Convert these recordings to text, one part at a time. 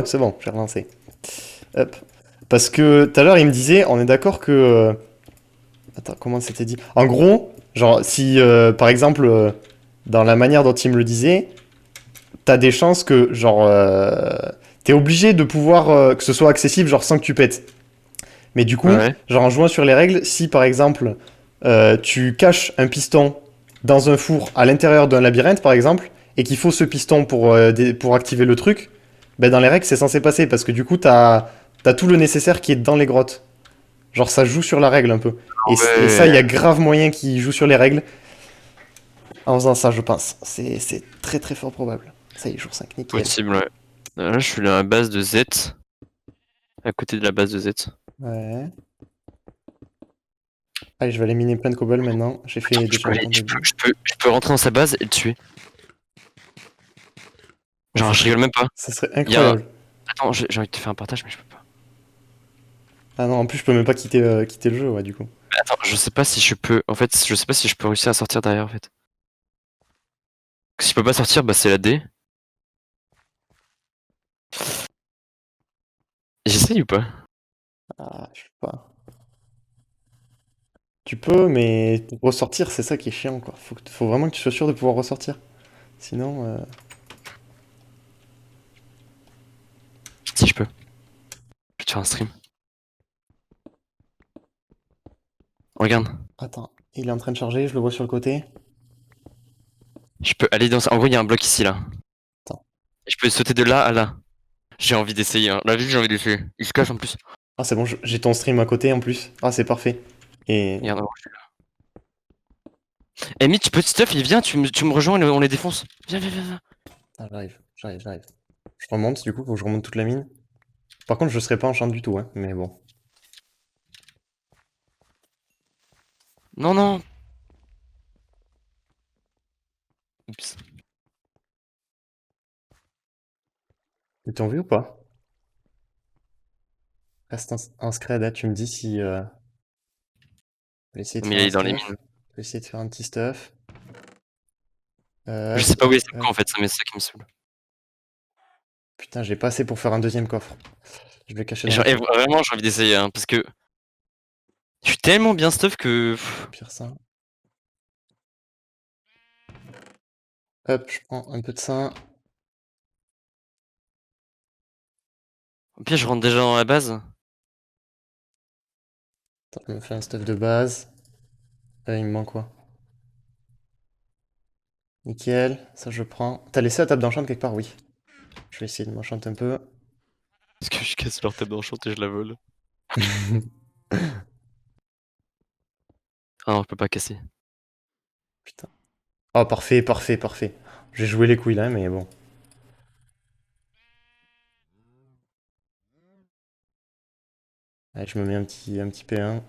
C'est bon, j'ai relancé. Hop. Parce que tout à l'heure, il me disait, on est d'accord que... Attends, comment c'était dit? En gros, genre, si, par exemple, dans la manière dont il me le disait, t'as des chances que, genre, t'es obligé de pouvoir que ce soit accessible, genre, sans que tu pètes. Mais du coup, Ouais. genre, en jouant sur les règles, si, par exemple, tu caches un piston dans un four à l'intérieur d'un labyrinthe, par exemple, et qu'il faut ce piston pour activer le truc, ben dans les règles, c'est censé passer, parce que du coup, t'as tout le nécessaire qui est dans les grottes. Genre, ça joue sur la règle un peu. Et ça, Ouais. il y a grave moyen qu'il joue sur les règles en faisant ça, je pense. C'est très très fort probable. Ça y est, jour 5 nickel. Possible, ouais. Là, je suis à la base de Z. À côté de la base de Z. Ouais. Allez, je vais aller miner plein de cobble maintenant. J'ai Attends, fait déjà autant de début. je peux rentrer dans sa base et le tuer. Ah, Genre, je rigole même pas. ça serait Il y a un... incroyable. Attends, j'ai envie de te faire un partage, mais je peux pas. Ah non, en plus, je peux même pas quitter le jeu, ouais, du coup. Attends, je sais pas si je peux. En fait, je sais pas si je peux réussir à sortir derrière, en fait. Si je peux pas sortir, bah c'est la D. J'essaye ou pas? Ah, je sais pas. Tu peux, mais pour ressortir, c'est ça qui est chiant, quoi. Faut vraiment que tu sois sûr de pouvoir ressortir. Sinon, Si je peux. Je vais te faire un stream. Regarde. attends. Il est en train de charger, je le vois sur le côté. Je peux aller dans... En gros, il y a un bloc ici, là. Attends. Et je peux sauter de là à là. J'ai envie d'essayer, hein. La vie, j'ai envie d'essayer. Il se cache en plus. Ah, c'est bon, j'ai ton stream à côté en plus. Ah, c'est parfait. Et. Regarde, oh, je suis là. Eh, Mitch, petit stuff, il vient, tu me rejoins et on les défonce. Viens, viens, viens, viens. Ah, j'arrive. Je remonte, du coup, faut que je remonte toute la mine. Par contre, je serai pas en champ du tout, hein, mais bon. Non, non. Oups. Ils t'ont vu ou pas? Reste en scred, hein, tu me dis si. Je vais essayer de Mais faire il un est dans les stuff. mines. Je vais essayer de faire un petit stuff. Je sais pas où il est, Hop. en fait, ça, mais c'est ça qui me saoule. Putain, j'ai pas assez pour faire un deuxième coffre. Je vais cacher Et dans le trou. vraiment, j'ai envie d'essayer, hein, parce que je suis tellement bien stuff que. Pire ça. Hop, je prends un peu de ça. Au pire, je rentre déjà dans la base. Attends, je me fais un stuff de base. Il me manque quoi? Nickel, ça je prends. T'as laissé la table d'enchant quelque part? Oui. Je vais essayer de m'enchanter un peu. Parce que je casse leur table d'enchant et je la vole. Ah non, je peux pas casser. Putain. Oh, parfait. J'ai joué les couilles là, mais bon. Allez, je me mets un petit P1.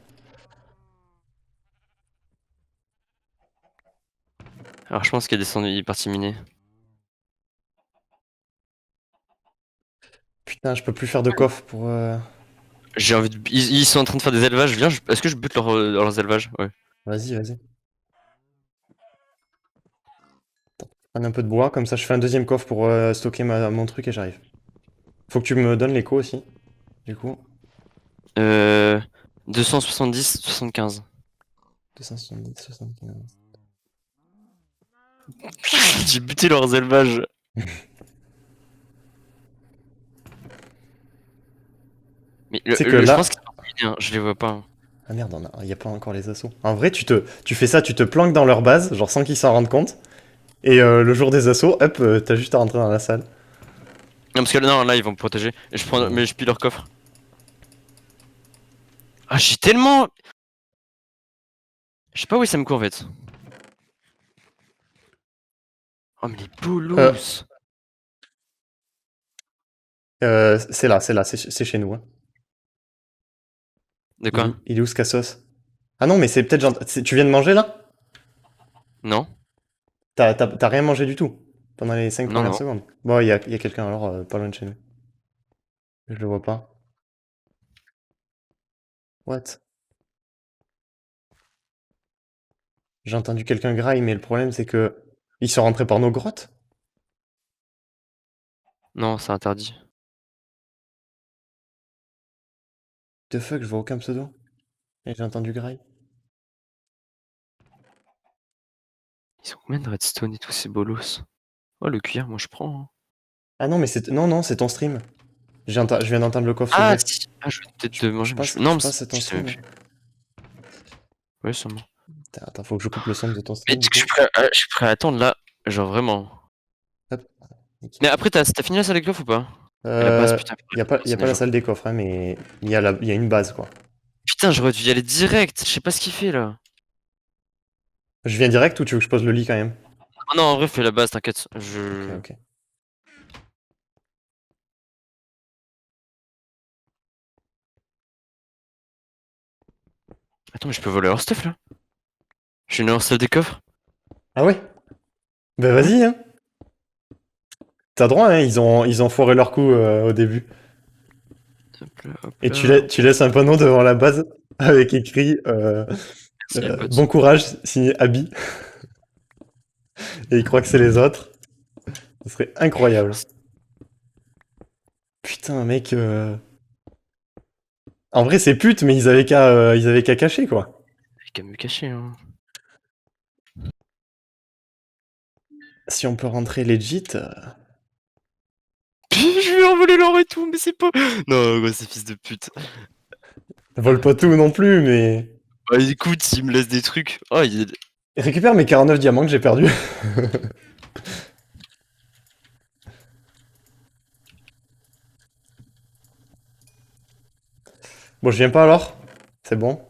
Alors, je pense qu'il est descendu, il est parti miner. Putain, je peux plus faire de coffre pour. J'ai envie de... ils sont en train de faire des élevages. Viens, est-ce que je bute leurs élevages? Ouais. Vas-y. Prends un peu de bois, comme ça je fais un deuxième coffre pour stocker mon truc et j'arrive. Faut que tu me donnes l'écho aussi, du coup. Euh... 270, 75. 270, 75. J'ai buté leurs élevages. Mais Tu sais que je pense là. qu'ils sont minés, hein. Je les vois pas, hein. Ah merde, il y a pas encore les assauts. En vrai, tu fais ça, tu te planques dans leur base, genre sans qu'ils s'en rendent compte. Et le jour des assauts, hop, t'as juste à rentrer dans la salle. Non, parce que non, là, ils vont me protéger. Et Ouais. mais je pille leur coffre. Ah, j'ai tellement... Je sais pas où ça me court, en fait. Oh, mais les Euh, bolos. c'est chez nous. Hein. De quoi? Il est où ce cassos? Ah non, mais c'est peut-être genre. Tu viens de manger là? Non? T'as rien mangé du tout pendant les 5 Non, premières non. secondes. Bon, il y a quelqu'un alors, pas loin de chez nous. Je le vois pas. What? J'ai entendu quelqu'un graille, mais le problème c'est que ils sont rentrés par nos grottes. Non, c'est interdit. The fuck, je vois aucun pseudo. Et j'ai entendu graille. Ils ont combien de redstone et tous ces bolos? Oh, le cuir, moi je prends, hein. Ah non, mais non, c'est ton stream. Je viens d'entendre le coffre Ah s'ouvrir. si! Ah, je vais peut-être te manger, mais Je non, mais pense que c'est ton je sais même stream, plus. hein. Ouais, sûrement. Attends, faut que je coupe le son de ton Mais stream tu sais du que coup. je suis prêt à attendre là, genre vraiment. Hop, nickel. Mais après, t'as fini la salle des coffres ou pas? Et la base, putain, faudrait qu'on Y a continue pas à la jouer. salle des coffres, hein, mais il y a une base quoi. Putain, j'aurais dû y aller direct, je sais pas ce qu'il fait là. Je viens direct ou tu veux que je pose le lit quand même? Ah non, en vrai, fais la base, t'inquiète. Ok, ok. Attends, mais je peux voler leur stuff là? Je suis une leur salle des coffres? Ah ouais? Bah Ouais. vas-y, hein. T'as droit, hein, ils ont foiré leur coup au début. Hop là, hop Et là. tu laisses un panneau devant la base avec écrit Merci les Bon potes. courage, signé Abby. Et il croit que c'est les autres. Ce serait incroyable. Putain, mec. En vrai, c'est pute, mais ils avaient qu'à cacher, quoi. J'ai qu'à me cacher, hein. Si on peut rentrer legit. Je vais envoler l'or et tout, mais c'est pas. Non, ouais, c'est fils de pute. Vole pas tout non plus, mais. Bah écoute, il me laisse des trucs. Oh, il. Récupère mes 49 diamants que j'ai perdus. Bon, je viens pas alors. C'est bon.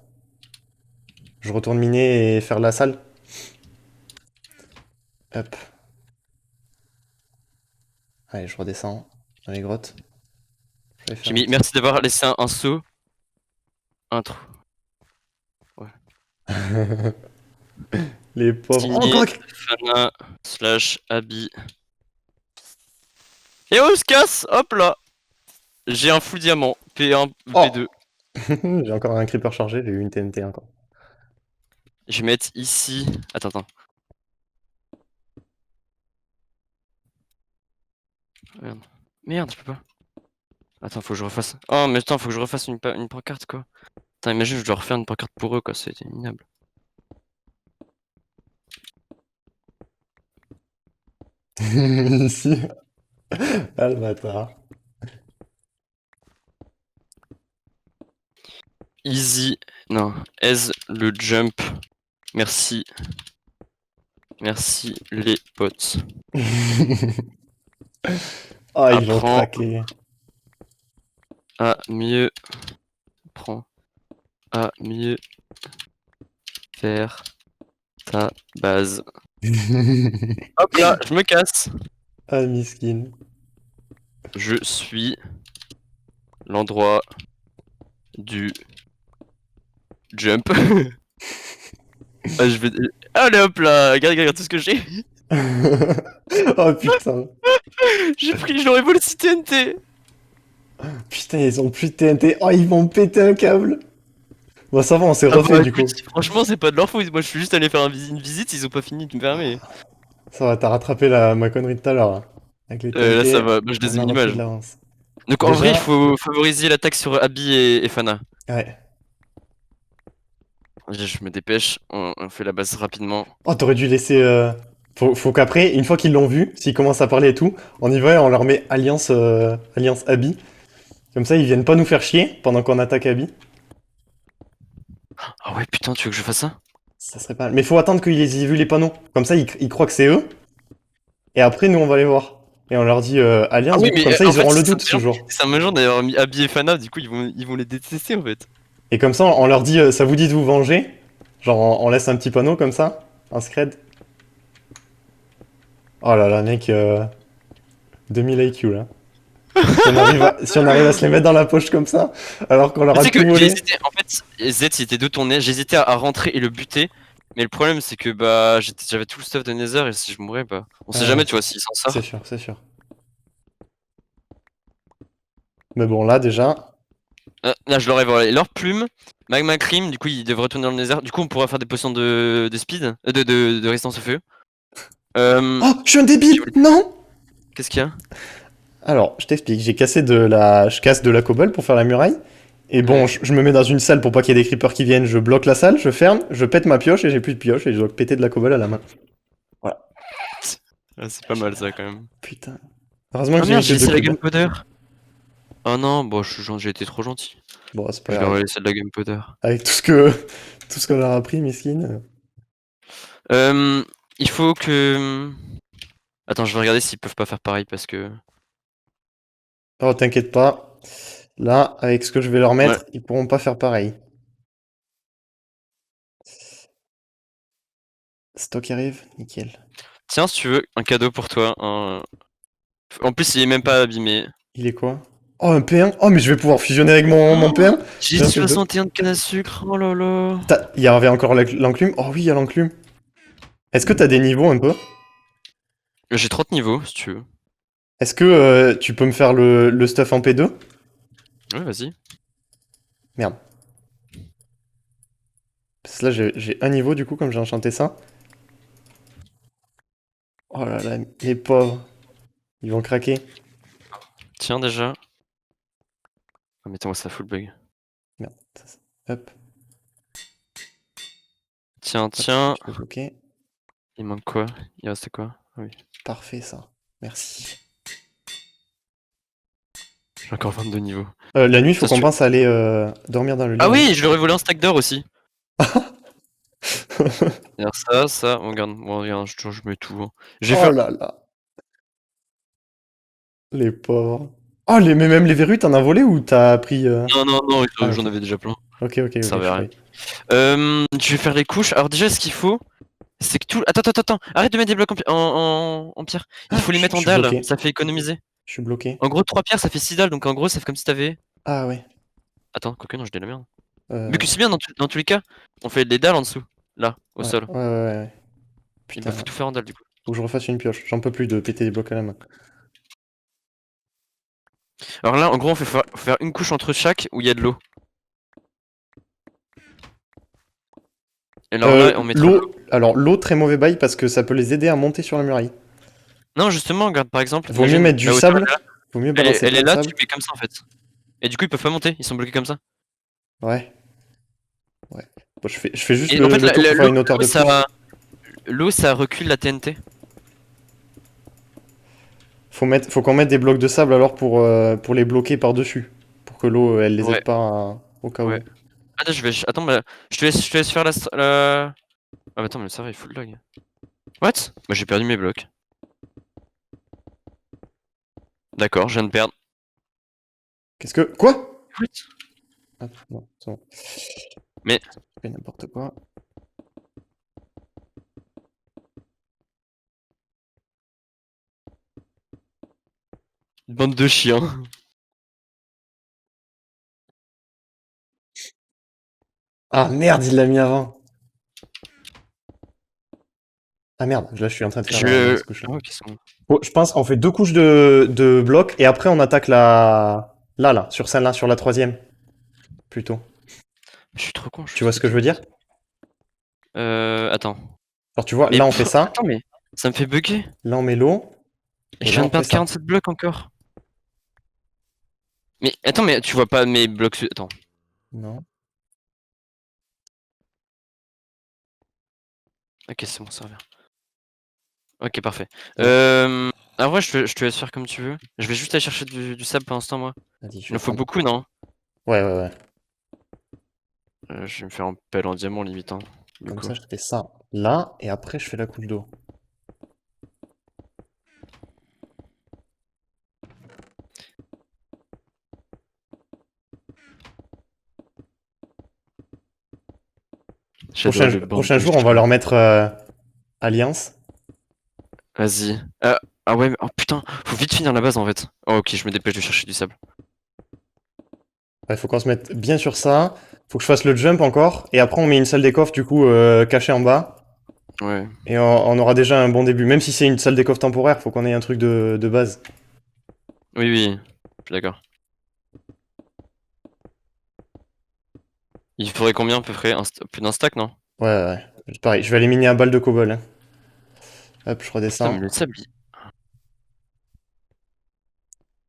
Je retourne miner et faire la salle. Hop. Allez, je redescends dans les grottes. Je vais J'ai faire un mis. petit. Merci d'avoir laissé un saut. Un trou. Ouais. Les pauvres. Oh, Signé quoi Fana slash Abby. Et on se casse! Hop là! J'ai un full diamant. P1, Oh P2. J'ai encore un creeper chargé, j'ai eu une TNT encore. Je vais mettre ici. Attends. Merde. Merde, je peux pas. Attends, faut que je refasse. Oh, mais attends, faut que je refasse une pancarte quoi. Attends, imagine, je dois refaire une pancarte pour eux quoi, c'était minable. Ici. Ah le bâtard. Easy. Non, aise le jump. Merci. Merci les potes. Ah, ils vont Apprends craquer. à mieux. Apprends à mieux faire ta base. Hop là, je me casse. Ah, miskin. Je suis l'endroit du jump. Ah, je vais. Allez hop là, regarde tout ce que j'ai. Oh putain. J'ai pris, je leur ai volé 6 TNT. Putain, ils ont plus de TNT. Oh, ils vont péter un câble. Bon, ça va, on s'est Ah refait bah du écoute, coup. franchement c'est pas de leur faute, moi je suis juste allé faire une visite, ils ont pas fini de me fermer. Ça va, t'as rattrapé ma connerie de tout à l'heure, là. Avec les Là ça TNT, va, moi je les on ai a mis repris de l'image. l'avance. Donc en vrai il Déjà, faut favoriser l'attaque sur Abby et Fana. ouais. Je me dépêche, on fait la base rapidement. Oh, t'aurais dû laisser. Faut qu'après, une fois qu'ils l'ont vu, s'ils commencent à parler et tout, on y va et on leur met Alliance Abby. Comme ça, ils viennent pas nous faire chier pendant qu'on attaque Abby. Ah ouais putain, tu veux que je fasse ça? Ça serait pas mal. Mais faut attendre qu'ils aient vu les panneaux. Comme ça, ils croient que c'est eux. Et après, nous, on va les voir. Et on leur dit Ah Alliance, oui du coup. mais Comme ça, en ils fait auront le doute, toujours. c'est amusant d'avoir mis Abby et Fana, du coup ils vont les détester en fait. Et comme ça, on leur dit ça vous dit de vous venger. Genre, on laisse un petit panneau comme ça. Un scred. Oh là là, mec. 2000 IQ, là. Si on arrive à se les mettre dans la poche comme ça, alors qu'on leur Mais a tu sais tout que j'ai volé. hésité, en fait, Z il était de tourner, j'hésitais à rentrer et le buter, mais le problème c'est que bah j'avais tout le stuff de Nether et si je mourais bah on sait Ouais, jamais tu vois s'il s'en c'est sort. sûr, c'est sûr. Mais bon, là, déjà. Là, je l'aurais volé. Leur plume, magma cream, du coup, il devrait retourner dans le désert. Du coup, on pourra faire des potions de speed, de résistance au feu. Oh, je suis un J'ai débile! oublié- Non! Qu'est-ce qu'il y a? Alors, je t'explique, je casse de la cobble pour faire la muraille. Et bon, Ouais. je me mets dans une salle pour pas qu'il y ait des creepers qui viennent, je bloque la salle, je ferme, je pète ma pioche et j'ai plus de pioche et je dois péter de la cobble à la main. Voilà. Ah, c'est pas mal ça quand même. Putain. Heureusement que Ah j'ai merde, mis j'ai que deux laissé la cubes. gunpowder. Oh non, bon, j'ai été trop gentil. Bon, c'est pas Je leur ai grave. laissé de la gunpowder. Avec tout ce qu'on leur a appris, Miskine. Euh, il faut que. Attends, je vais regarder s'ils peuvent pas faire pareil parce que. Oh, t'inquiète pas. Là, avec ce que je vais leur Ouais. mettre, ils pourront pas faire pareil. Stock arrive, nickel. Tiens, si tu veux, un cadeau pour toi. En plus, il est même pas abîmé. Il est quoi? Oh, un P1? Oh, mais je vais pouvoir fusionner avec mon Oh, P1? j'ai J'ai un P2. 61 de canne à sucre. Oh là là. Il y avait encore l'enclume? Oh oui, il y a l'enclume. Est-ce que t'as des niveaux un peu? J'ai 30 niveaux si tu veux. Est-ce que tu peux me faire le stuff en P2? Ouais, vas-y. Merde. Parce que là, j'ai un niveau du coup, comme j'ai enchanté ça. Oh là là, les pauvres. Ils vont craquer. Tiens, déjà. Ah, mettez-moi ça full bug. Merde. Hop, Tiens, hop, tiens. je peux bloquer. Il manque quoi? Il reste quoi? Ah oui. Parfait ça. Merci. J'ai encore 22 niveaux. La nuit, il faut Ça, si qu'on tu- pense à aller dormir dans le lit. Ah Hein. oui, je leur ai volé un stack d'or aussi. Alors ça, on regarde, je mets tout. Hein. Je vais Oh faire. là là. Les pauvres. Oh, mais même les verrues, t'en as volé ou t'as pris Non, non, non, Ah, j'en ok. avais déjà plein. Ok, ok, Ça ok, je servait à rien. croyais. Je vais faire les couches. Alors déjà, ce qu'il faut, c'est que tout. Attends. Arrête de mettre des blocs en pierre. Il Ah, faut les mettre je en suis dalles. bloqué. Ça fait économiser. Je suis bloqué. En gros, 3 pierres, ça fait 6 dalles. Donc en gros, ça fait comme si t'avais. Ah ouais. Attends, quoique non, je dis la merde. Mais Euh, que c'est bien dans tous les cas. On fait des dalles en dessous. Là, au ouais, sol. ouais, ouais, ouais. Et bah, Putain, faut tout faire en dalles du coup. faut que je refasse une pioche. J'en peux plus de péter des blocs à la main. Alors là, en gros, faut faire une couche entre chaque où il y a de l'eau. Et alors là, on mettra l'eau. Alors l'eau, très mauvais bail parce que ça peut les aider à monter sur la muraille. Non, justement, regarde par exemple, Vaut mieux imagine mettre du la hauteur, sable. Vaut mieux balancer elle plein est de là, tu sable. mets comme ça en fait. Et du coup, ils peuvent pas monter, ils sont bloqués comme ça. Ouais, ouais. Bon, je fais juste Et en fait, le tour pour faire une hauteur de plus. l'eau, ça recule la TNT. Faut qu'on mette des blocs de sable alors pour les bloquer par-dessus. Pour que l'eau, elle les Ouais, aide pas au cas ouais. où. Attends, attends, bah, je te laisse faire Ah, bah attends, mais le serveur il full lag. What? Bah, j'ai perdu mes blocs. D'accord, je viens de perdre. Qu'est-ce que... Quoi? What? Hop, non, c'est bon. Mais, Je fais n'importe quoi. bande de chiens. Ah merde, il l'a mis avant. Ah merde, là je suis en train de faire la Je. mauvaise couche là. Ah, ok, c'est bon. Bon, je pense qu'on fait deux couches de blocs et après on attaque là, sur celle-là, sur la troisième. Plutôt. Je suis trop con, je Tu suis vois trop ce que je veux dire? Attends. Alors tu vois, Mais là on fait ça, attends, mais ça me fait bugger. là on met l'eau, Et et je là viens on de fait perdre ça. 47 blocs encore. Mais attends, mais tu vois pas mes blocs. Attends. Non. Ok, c'est bon, ça revient. Ok, parfait. Bon, En vrai, je te laisse faire comme tu veux. Je vais juste aller chercher du sable pour l'instant, moi. vas-y, je Il vais en faut prendre. beaucoup, non? Ouais, ouais, ouais. Je vais me faire un pelle en diamant, limite, hein. Du Comme coup. ça, je fais ça là, et après je fais la couche d'eau. J'adore les bandes Prochain de jour, on va chiens. leur mettre Alliance. Vas-y. Ah ouais, oh putain, faut vite finir la base en fait. Oh, ok, je me dépêche de chercher du sable. Il faut qu'on se mette bien sur ça. Faut que je fasse le jump encore, et après on met une salle des coffres du coup cachée en bas. Ouais. Et on aura déjà un bon début. Même si c'est une salle des coffres temporaire, faut qu'on ait un truc de base. Oui, oui, je suis d'accord. Il faudrait combien à peu près? Plus d'un stack, non? Ouais, ouais. Pareil, je vais aller miner à balle de cobble. Hein. Hop, je Putain, redescends. mais le sable, Je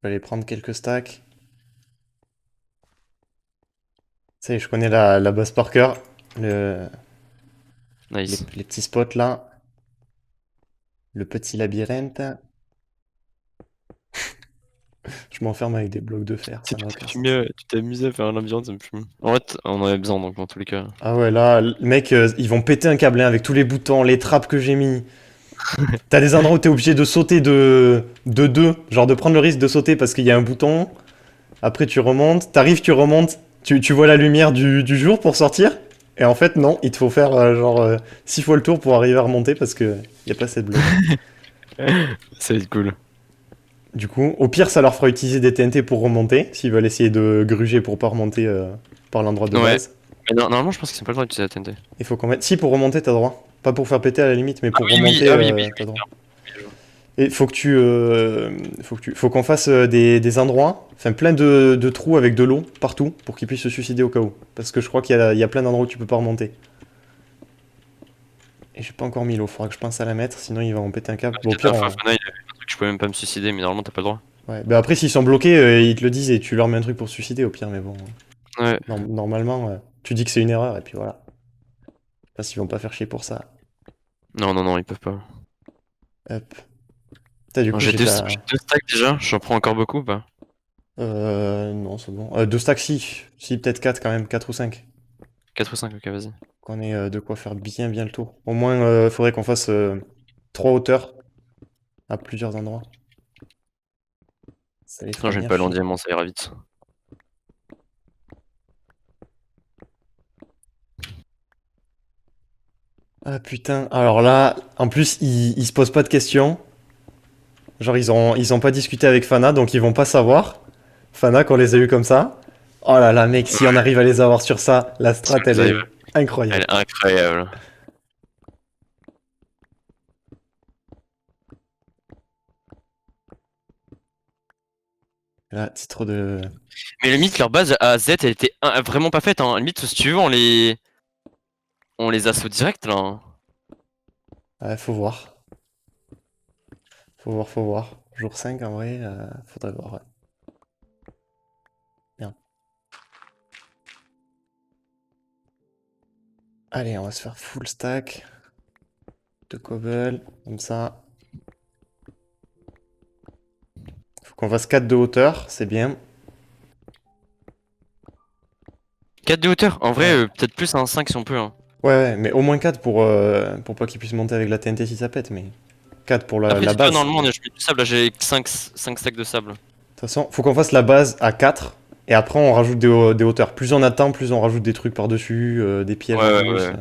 vais aller prendre quelques stacks. Ça y est, je connais la base par cœur. Le... nice. Les petits spots là. Le petit labyrinthe. Je m'enferme avec des blocs de fer, ça n'a aucun sens. Tu t'es amusé à faire un labyrinthe, ça me fume. En fait, on en avait besoin, donc dans tous les cas. Ah ouais, là, mec, ils vont péter un câble hein, avec tous les boutons, les trappes que j'ai mis. T'as des endroits où t'es obligé de sauter de deux, genre de prendre le risque de sauter parce qu'il y a un bouton. Après, tu remontes, t'arrives, tu remontes, tu vois la lumière du jour pour sortir. Et en fait, non, il te faut faire genre 6 fois le tour pour arriver à remonter parce que y a pas assez de blocs. Ça va être cool. Du coup, au pire, ça leur fera utiliser des TNT pour remonter, s'ils veulent essayer de gruger pour pas remonter par l'endroit de Ouais. base. Mais normalement, je pense qu'ils ont pas le droit d'utiliser la TNT. Il faut qu'on mette. Si, pour remonter, t'as droit. Pas pour faire péter à la limite, mais Ah pour oui, oui, remonter, ah oui, oui, t'as droit. oui. Et faut qu'on fasse des endroits, enfin plein de trous avec de l'eau partout pour qu'ils puissent se suicider au cas où. Parce que je crois qu'il y a plein d'endroits où tu peux pas remonter. Et j'ai pas encore mis l'eau, faudra que je pense à la mettre, sinon ils vont en péter un câble. Bon, au Peut-être pire, la fois, Fana, il avait un truc, je peux même pas me suicider, mais normalement, t'as pas le droit. ouais. Bah après, s'ils sont bloqués, ils te le disent et tu leur mets un truc pour se suicider au pire, mais bon. Ouais. Normalement, tu dis que c'est une erreur et puis voilà. Parce qu'ils vont pas faire chier pour ça. Non, non, non, ils peuvent pas. Hop. Putain, du coup, J'ai j'ai deux, de la. j'ai deux stacks déjà, j'en prends encore beaucoup ou pas? Non, c'est bon. Deux stacks, si. Si, peut-être 4 quand même, 4 ou 5. 4 ou 5, ok, vas-y. Qu'on ait de quoi faire bien le tour. Au moins, faudrait qu'on fasse 3 hauteurs à plusieurs endroits. Ça les Non, fera j'ai une bien pelle en chier. diamant, ça ira vite. Ah putain, alors là, en plus, ils se posent pas de questions. Genre, ils ont pas discuté avec Fana, donc ils vont pas savoir. Fana, qu'on les a eu comme ça. Oh là là, mec, si on arrive à les avoir sur ça, la Si strat, on elle les arrive, est incroyable. elle est incroyable. Là, titre de. Mais limite, leur base à Z, elle était vraiment pas faite. Hein. Limite, si tu veux, on les assaut direct là. Hein. Ouais, faut voir. Faut voir. Jour 5, en vrai, faudrait voir, ouais. Bien. Allez, on va se faire full stack de cobble, comme ça. Faut qu'on fasse 4 de hauteur, c'est bien. 4 de hauteur. En vrai, Ouais. peut-être plus un 5 si on peut. Hein. Ouais, mais au moins 4 pour pas qu'ils puissent monter avec la TNT si ça pète, mais 4 pour Après, la dis-toi, base. normalement, je mets du sable. Là, j'ai 5 stacks de sable. De toute façon, faut qu'on fasse la base à 4 et après on rajoute des hauteurs. Plus on attend, plus on rajoute des trucs par-dessus, des Ouais, pièges en ouais, plus. ouais,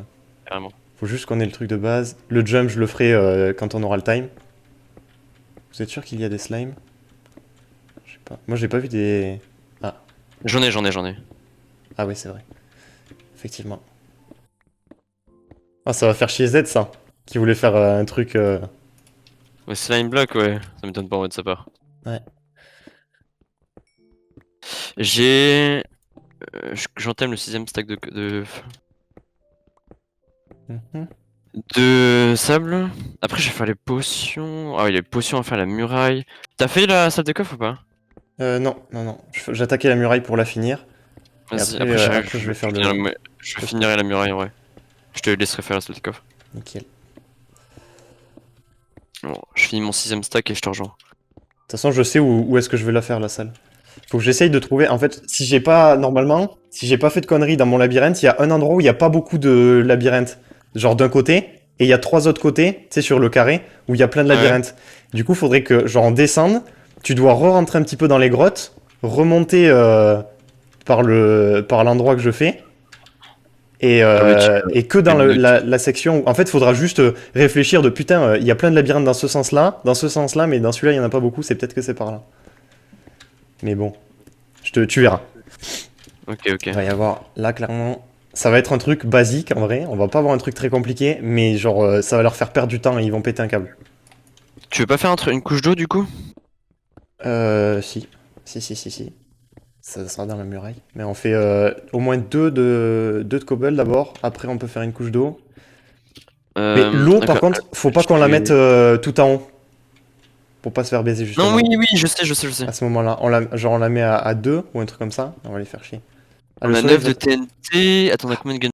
carrément. Faut juste qu'on ait le truc de base. Le jump, je le ferai quand on aura le time. Vous êtes sûr qu'il y a des slimes? Je sais pas. Moi j'ai pas vu des. Ah, J'en ai. ah oui, c'est vrai. Effectivement. Ah, ça va faire chier Z ça. Qui voulait faire un truc. Ouais, slime block, ouais. Ça m'étonne pas en vrai de sa part. Ouais. J'ai. J'entame le 6ème stack Mhm. de sable. Après, je vais faire les potions. Ah oui, les potions à faire la muraille. T'as fait la salle de coffre ou pas? Non. J'attaquais la muraille pour la finir. Et Vas-y, après, après, après je vais faire je le finirai stuff. la muraille en vrai. Je te laisserai faire la salle de coffre. Nickel. De Bon, je finis mon 6ème stack et je te rejoins. toute façon, je sais où est-ce que je vais la faire, la salle. Faut que j'essaye de trouver. En fait, si j'ai pas. Normalement, si j'ai pas fait de conneries dans mon labyrinthe, il y a un endroit où il n'y a pas beaucoup de labyrinthes. Genre d'un côté, et il y a 3 autres côtés, tu sais, sur le carré, où il y a plein de Ouais. labyrinthes. Du coup, faudrait que, genre, on descende. Tu dois re-rentrer un petit peu dans les grottes, remonter par l'endroit que je fais. Ah ouais, tu Et que dans la section où, en fait, il faudra juste réfléchir de putain, il y a plein de labyrinthes dans ce sens-là, mais dans celui-là, il n'y en a pas beaucoup, c'est peut-être que c'est par là. Mais bon, tu verras. Ok, ok. Il va y avoir, là, clairement, ça va être un truc basique en vrai, on va pas avoir un truc très compliqué, mais genre, ça va leur faire perdre du temps et ils vont péter un câble. Tu veux pas faire une couche d'eau du coup? Si. Si. Ça sera dans la muraille. Mais on fait au moins deux de cobble d'abord. Après, on peut faire une couche d'eau. Mais l'eau, par D'accord. contre, faut pas Je qu'on la vais- mette tout en haut. Pour pas se faire baiser, Non, justement. oui, oui, je sais, je sais, je sais. À ce moment-là. On la met à 2 ou un truc comme ça. On va les faire chier. Ah, On le a soleil 9 de TNT. Attends, on a combien de gun?